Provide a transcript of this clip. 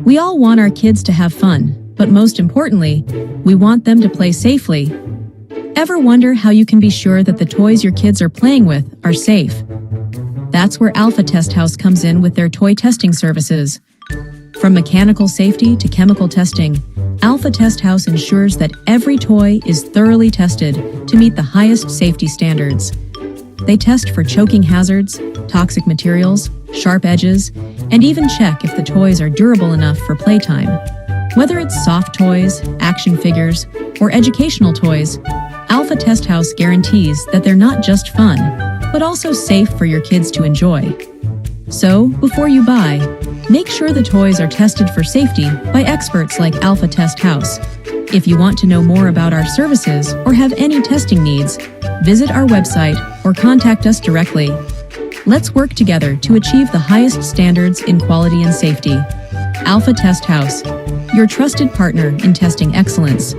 We all want our kids to have fun, but most importantly, we want them to play safely. Ever wonder how you can be sure that the toys your kids are playing with are safe? That's where Alpha Test House comes in with their toy testing services. From mechanical safety to chemical testing, Alpha Test House ensures that every toy is thoroughly tested to meet the highest safety standards. They test for choking hazards, toxic materials, sharp edges, and even check if the toys are durable enough for playtime. Whether it's soft toys, action figures, or educational toys, Alpha Test House guarantees that they're not just fun, but also safe for your kids to enjoy. So, before you buy, make sure the toys are tested for safety by experts like Alpha Test House. If you want to know more about our services or have any testing needs, visit our website or contact us directly. Let's work together to achieve the highest standards in quality and safety. Alpha Test House, your trusted partner in testing excellence.